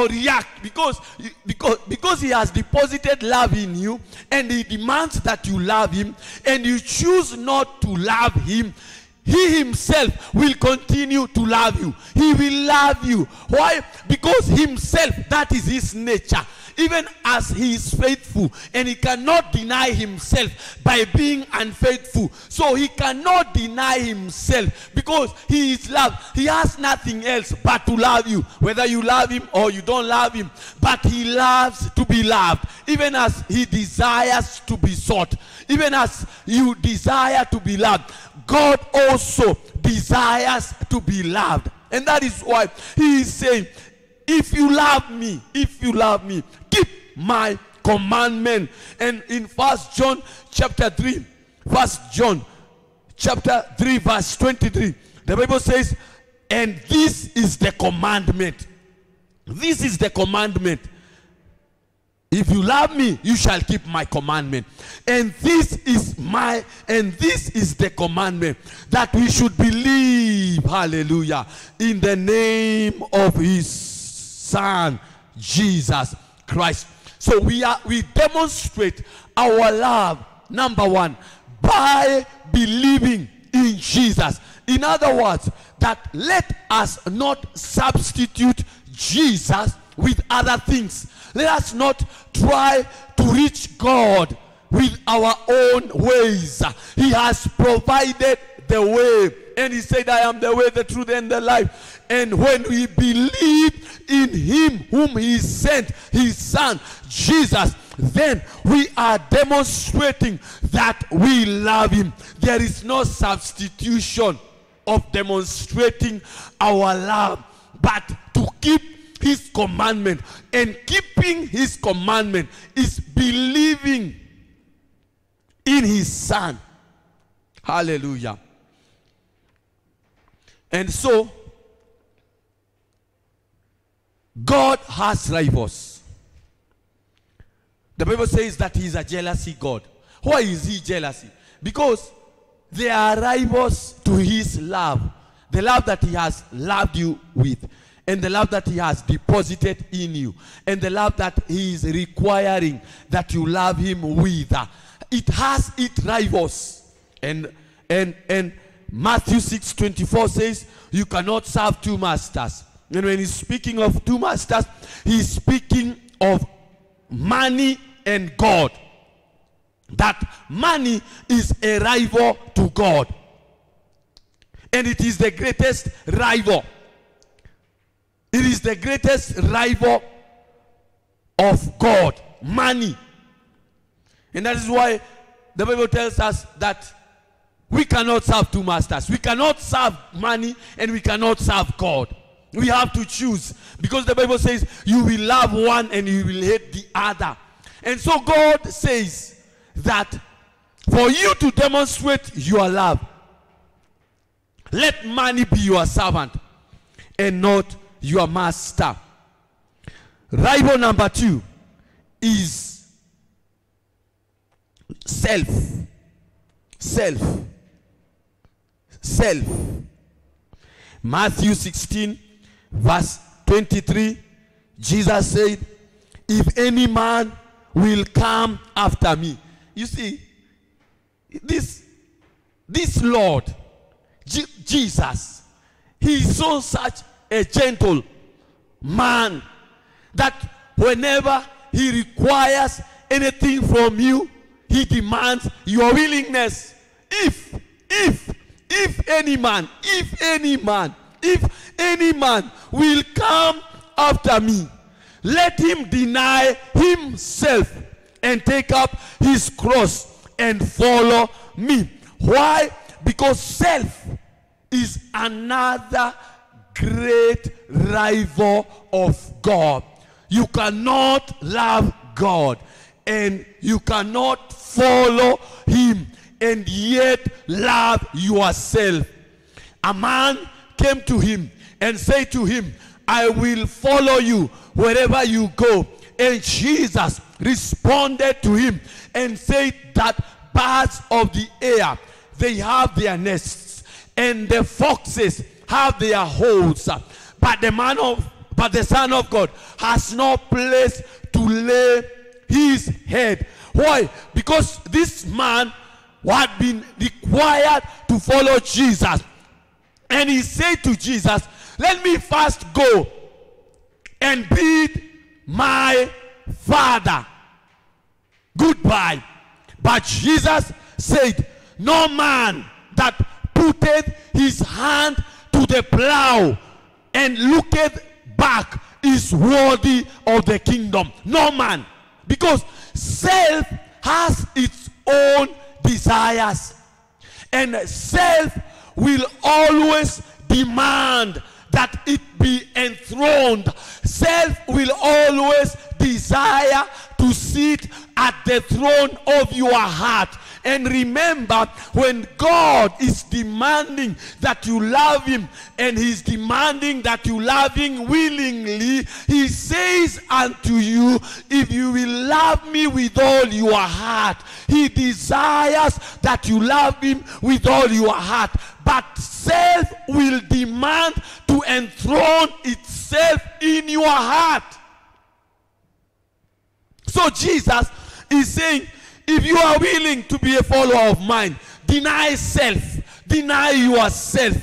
or react because he has deposited love in you, and he demands that you love him, and you choose not to love him, he himself will continue to love you. He will love you. Why? Because himself, that is his nature. Even as he is faithful, and he cannot deny himself by being unfaithful. So he cannot deny himself because he is love. He has nothing else but to love you, whether you love him or you don't love him. But he loves to be loved, even as he desires to be sought. Even as you desire to be loved, God also desires to be loved. And that is why he is saying, if you love me, keep my commandment. And in 1 John chapter 3, verse 23, the Bible says, and this is the commandment. This is the commandment. If you love me, you shall keep my commandment. And this is the commandment, that we should believe, hallelujah, in the name of his Son, Jesus Christ. So we demonstrate our love, number one, by believing in Jesus. In other words, that let us not substitute Jesus with other things. Let us not try to reach God with our own ways. He has provided the way. And he said, I am the way, the truth, and the life. And when we believe in him whom he sent, his Son, Jesus, then we are demonstrating that we love him. There is no substitution of demonstrating our love, but to keep his commandment. And keeping his commandment is believing in his Son. Hallelujah. And so God has rivals. The Bible says that he is a jealousy God. Why is he jealousy? Because they are rivals to his love. The love that he has loved you with. And the love that he has deposited in you. And the love that he is requiring that you love him with. It has its rivals. And Matthew 6:24 says, you cannot serve two masters. And when he's speaking of two masters, he's speaking of money and God. That money is a rival to God. And it is the greatest rival. It is the greatest rival of God, money. And that is why the Bible tells us that we cannot serve two masters. We cannot serve money and we cannot serve God. We have to choose, because the Bible says you will love one and you will hate the other. And so God says that for you to demonstrate your love, let money be your servant and not your master. Rival number 2 is self. Matthew 16 verse 23, Jesus said, if any man will come after me. You see, this Lord, Jesus, he is so such a gentle man that whenever he requires anything from you, he demands your willingness. If any man will come after me, let him deny himself and take up his cross and follow me. Why? Because self is another great rival of God. You cannot love God and you cannot follow him and yet love yourself. A man came to him and said to him, I will follow you wherever you go. And Jesus responded to him and said that birds of the air, they have their nests, and the foxes have their holes, but but the Son of God has no place to lay his head. Why? Because this man had been required to follow Jesus. And he said to Jesus, let me first go and bid my Father goodbye. But Jesus said, no man that putteth his hand to the plow and looketh back is worthy of the kingdom. No man. Because self has its own desires. And self will always demand that it be enthroned. Self will always desire to sit at the throne of your heart. And remember, when God is demanding that you love him, and he's demanding that you love him willingly, he says unto you, if you will love me with all your heart. He desires that you love him with all your heart. But self will demand to enthrone itself in your heart. So Jesus is saying, if you are willing to be a follower of mine, deny self, deny yourself.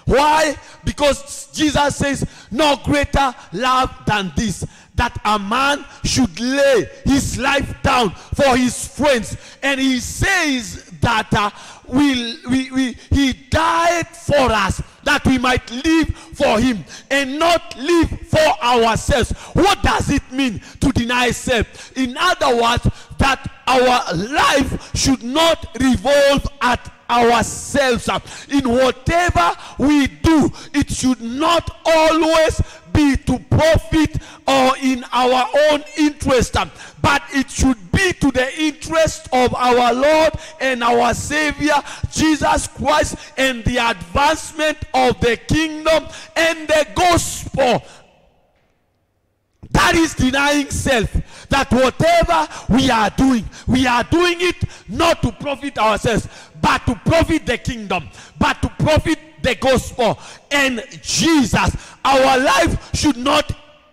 Why? Because Jesus says, no greater love than this, that a man should lay his life down for his friends. And he says that he died for us, that we might live for him and not live for ourselves. What does it mean to deny self? In other words, that our life should not revolve at ourselves. In whatever we do, it should not always be to profit or in our own interest, but it should be to the interest of our Lord and our Savior Jesus Christ, and the advancement of the kingdom and the gospel. That is denying self. That whatever we are doing it not to profit ourselves, but to profit the kingdom, but to profit the gospel and Jesus. Our life should not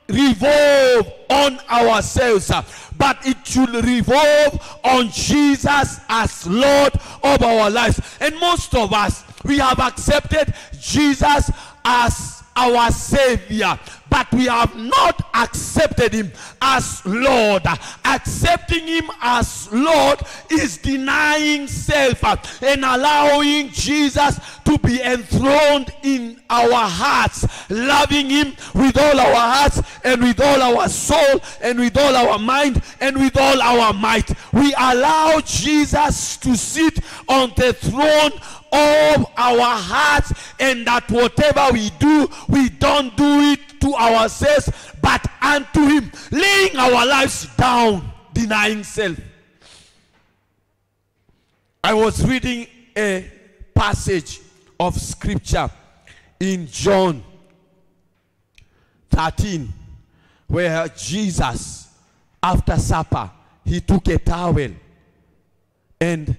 revolve on ourselves, but it should revolve on Jesus as Lord of our lives. And most of us, we have accepted Jesus as our Savior, but we have not accepted him as Lord. Accepting him as Lord is denying self and allowing Jesus to be enthroned in our hearts, loving him with all our hearts and with all our soul and with all our mind and with all our might. We allow Jesus to sit on the throne of our hearts, and that whatever we do, we don't do it to ourselves, but unto him, laying our lives down, denying self. I was reading a passage of scripture in John 13, where Jesus, after supper, he took a towel and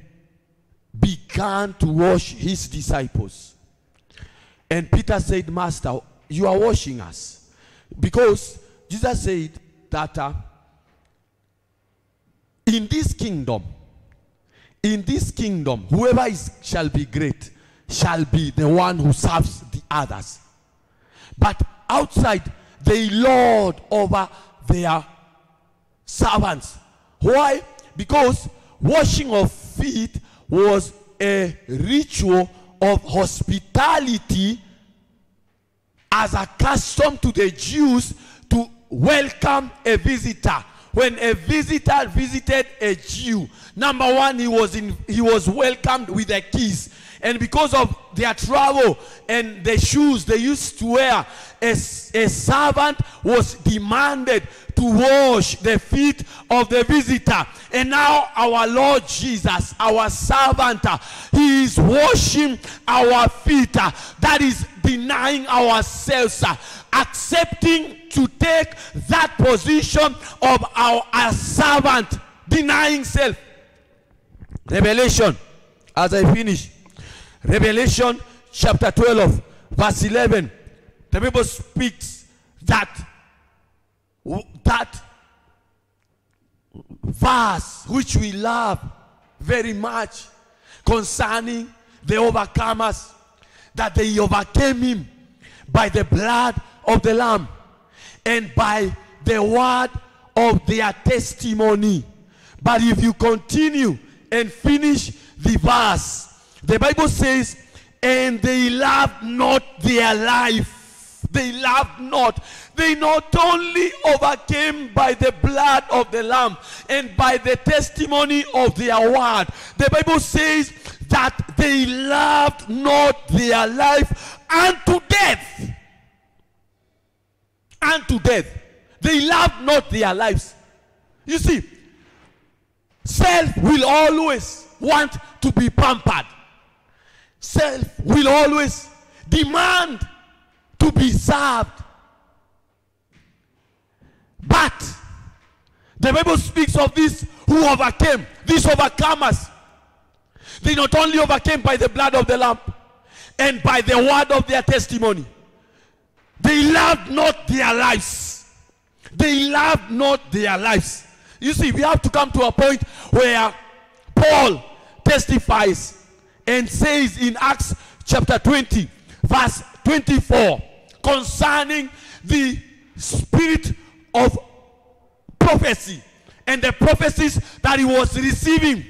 began to wash his disciples. And Peter said, Master, you are washing us. Because Jesus said that in this kingdom, whoever shall be great shall be the one who serves the others. But outside, they lord over their servants. Why? Because washing of feet was a ritual of hospitality, as a custom to the Jews to welcome a visitor. When a visitor visited a Jew, number one, he was welcomed with a kiss. And because of their travel and the shoes they used to wear, a servant was demanded to wash the feet of the visitor. And now our Lord Jesus, our servant, he is washing our feet. That is denying ourselves, accepting to take that position of our servant, denying self. Revelation, as I finish, Revelation chapter 12, verse 11, the Bible speaks that that verse which we love very much concerning the overcomers, that they overcame him by the blood of the Lamb and by the word of their testimony. But if you continue and finish the verse, the Bible says, and they loved not their life. They loved not. They not only overcame by the blood of the Lamb and by the testimony of their word. The Bible says that they loved not their life unto death. Unto death. They loved not their lives. You see, self will always want to be pampered. Self will always demand to be served. But the Bible speaks of these who overcame, these overcomers. They not only overcame by the blood of the Lamb and by the word of their testimony. They loved not their lives. They loved not their lives. You see, we have to come to a point where Paul testifies and says in Acts chapter 20, verse 24, concerning the spirit of prophecy and the prophecies that he was receiving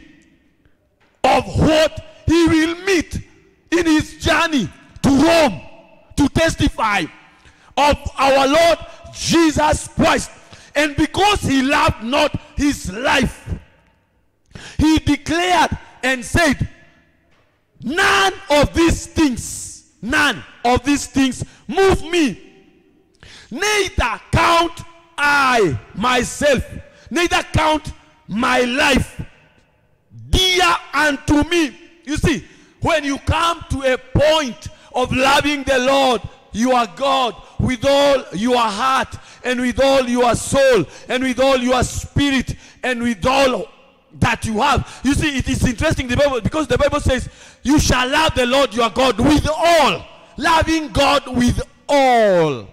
of what he will meet in his journey to Rome to testify of our Lord Jesus Christ. And because he loved not his life, he declared and said, none of these things move me. Neither count I myself, neither count my life dear unto me. You see, when you come to a point of loving the Lord, your God, with all your heart and with all your soul and with all your spirit and with all that you have. You see, it is interesting, the Bible, because the Bible says, you shall love the Lord your God with all. Loving God with all.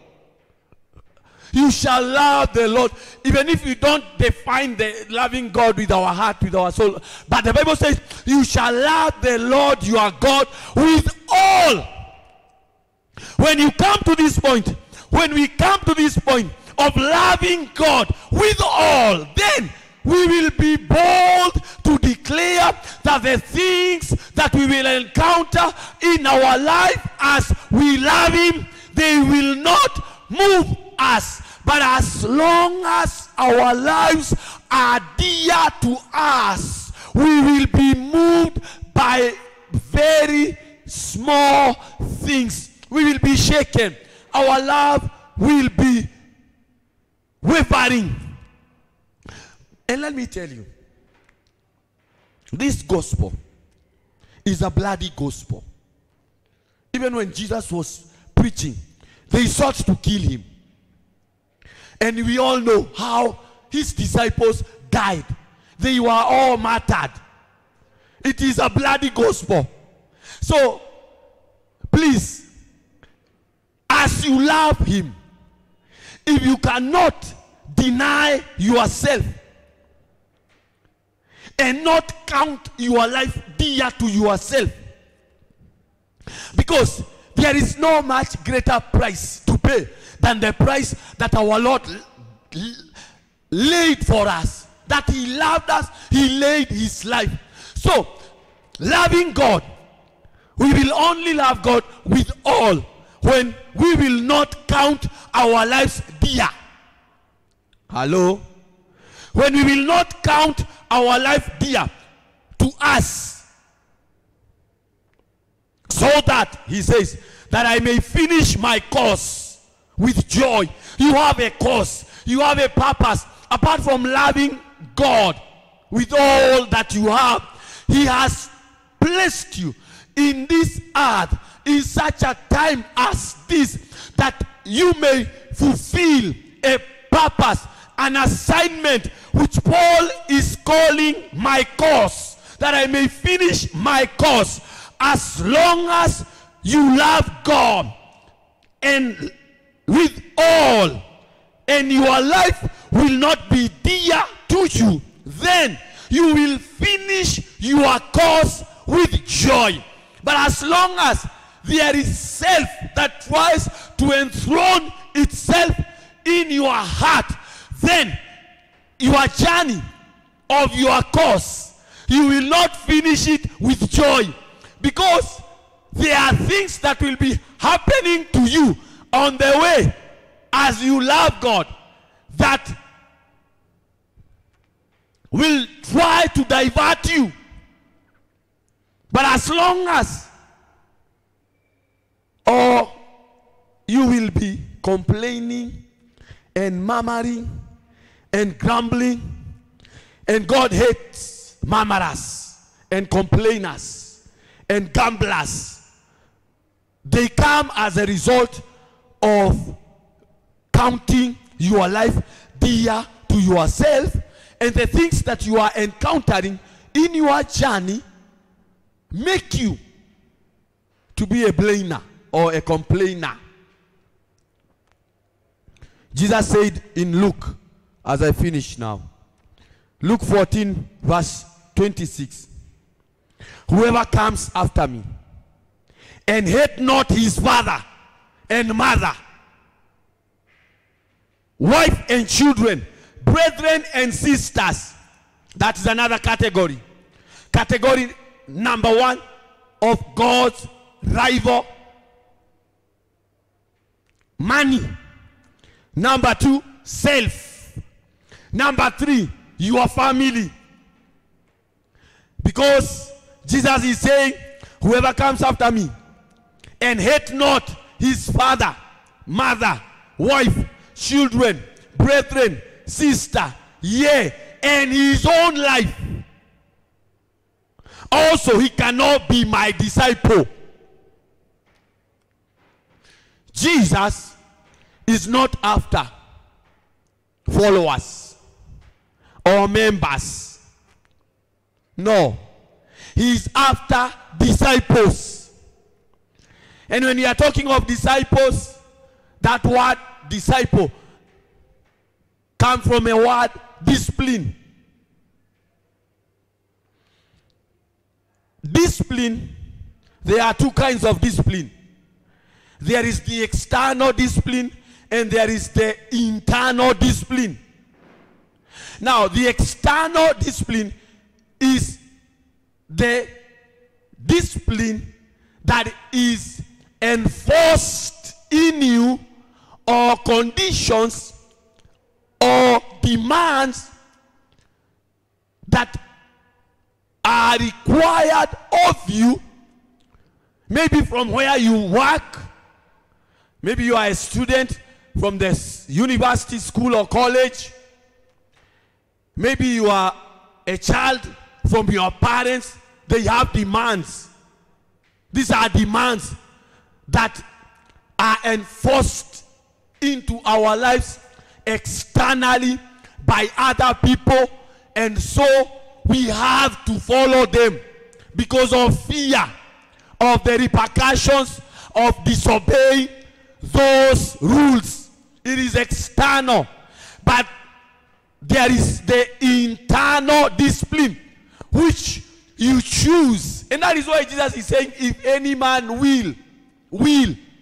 You shall love the Lord, even if you don't define the loving God with our heart, with our soul. But the Bible says, you shall love the Lord your God with all. When you come to this point, when we come to this point of loving God with all, then we will be bold to declare that the things that we will encounter in our life as we love him, they will not move us. But as long as our lives are dear to us, we will be moved by very small things. We will be shaken. Our love will be wavering. And let me tell you, this gospel is a bloody gospel. Even when Jesus was preaching, they sought to kill him. And we all know how his disciples died. They were all martyred. It is a bloody gospel. So, please, as you love him, if you cannot deny yourself and not count your life dear to yourself, because there is no much greater price to pay than the price that our Lord laid for us. That he loved us, he laid his life. So, loving God, we will only love God with all when we will not count our lives dear. Hello? When we will not count our life dear to us. So that, he says, that I may finish my course with joy. You have a cause. You have a purpose. Apart from loving God with all that you have, he has placed you in this earth in such a time as this, that you may fulfill a purpose, an assignment which Paul is calling my course, that I may finish my course. As long as you love God and with all and your life will not be dear to you, then you will finish your course with joy. But as long as there is self that tries to enthrone itself in your heart, then your journey of your course, you will not finish it with joy, because there are things that will be happening to you on the way as you love God that will try to divert you. But as long as you will be complaining and murmuring and grumbling, and God hates murmurers and complainers and gamblers. They come as a result of counting your life dear to yourself, and the things that you are encountering in your journey make you to be a blamer or a complainer. Jesus said in Luke, as I finish now, Luke 14 verse 26, whoever comes after me and hate not his father and mother, wife and children, brethren and sisters, that is another category. Category number 1 of God's rival: money. Number 2, self. Number 3, your family. Because Jesus is saying, whoever comes after me and hate not his father, mother, wife, children, brethren, sister, yea, and his own life, also he cannot be my disciple. Jesus is not after followers or members. No. He is after disciples. And when we are talking of disciples, that word disciple comes from a word discipline. Discipline, there are two kinds of discipline. There is the external discipline and there is the internal discipline. Now, the external discipline is the discipline that is enforced in you, or conditions or demands that are required of you, maybe from where you work. Maybe you are a student from the university, school, or college. Maybe you are a child from your parents. They have demands. These are demands that are enforced into our lives externally by other people, and so we have to follow them because of fear of the repercussions of disobeying those rules. It is external, but there is the internal discipline which you choose. And that is why Jesus is saying, if any man will,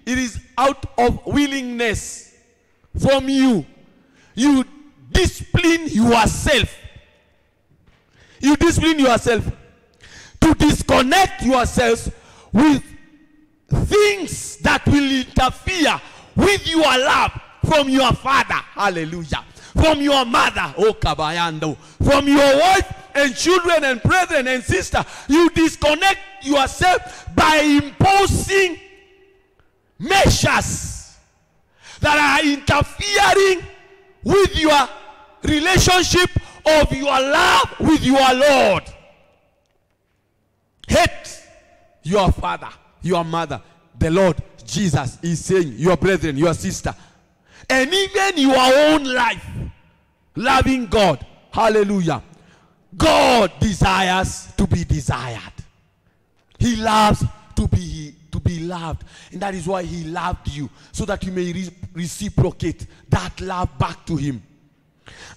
it is out of willingness from you. You discipline yourself. You discipline yourself to disconnect yourselves with things that will interfere with your love from your father, hallelujah, from your mother, oh kabayando, from your wife and children and brethren and sister. You disconnect yourself by imposing measures that are interfering with your relationship of your love with your Lord. Hate your father, your mother. The Lord Jesus is saying, your brethren, your sister, and even your own life. Loving God, hallelujah. God desires to be desired. He loves to be loved. And that is why he loved you, so that you may reciprocate that love back to him.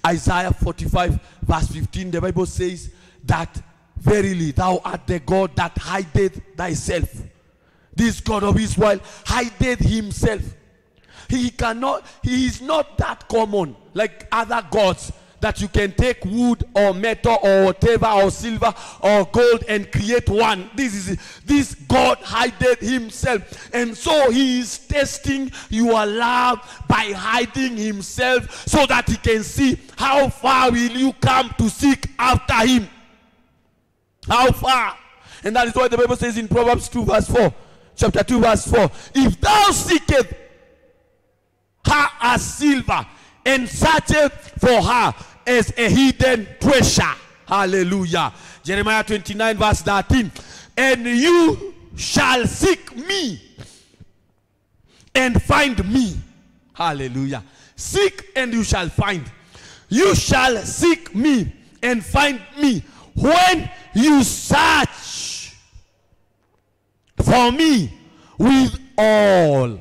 Isaiah 45 verse 15, the Bible says that verily thou art the God that hideth thyself. This God of Israel hideth himself. He is not that common like other gods that you can take wood or metal or whatever or silver or gold and create one. This God hideth himself. And so he is testing your love by hiding himself, so that he can see how far will you come to seek after him. How far? And that is why the Bible says in Proverbs 2 verse 4, chapter 2 verse 4, if thou seekest her as silver, and searcheth for her as a hidden treasure. Hallelujah. Jeremiah 29 verse 13. And you shall seek me and find me. Hallelujah. Seek and you shall find. You shall seek me and find me when you search for me with all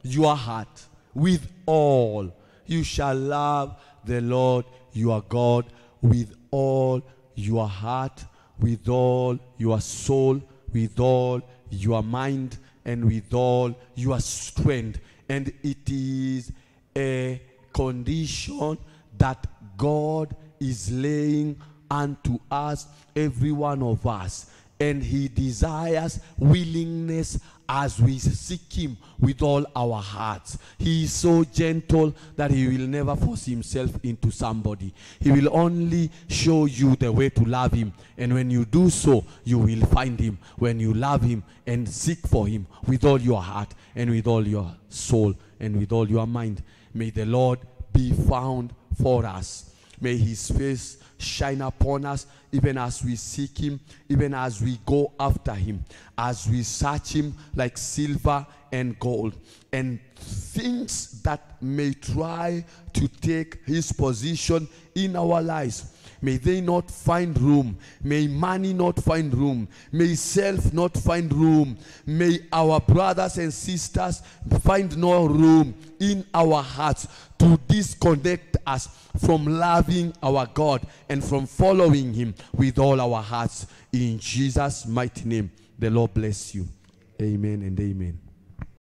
your heart. With all. You shall love the Lord your God with all your heart, with all your soul, with all your mind, and with all your strength. And it is a condition that God is laying unto us, every one of us. And he desires willingness as we seek him with all our hearts. He is so gentle that he will never force himself into somebody. He will only show you the way to love him. And when you do so, you will find him. When you love him and seek for him with all your heart and with all your soul and with all your mind. May the Lord be found for us. May his face shine upon us, even as we seek him, even as we go after him, as we search him like silver and gold. And things that may try to take his position in our lives, may they not find room. May money not find room. May self not find room. May our brothers and sisters find no room in our hearts to disconnect us from loving our God and from following him with all our hearts. In Jesus' mighty name, the Lord bless you. Amen and amen.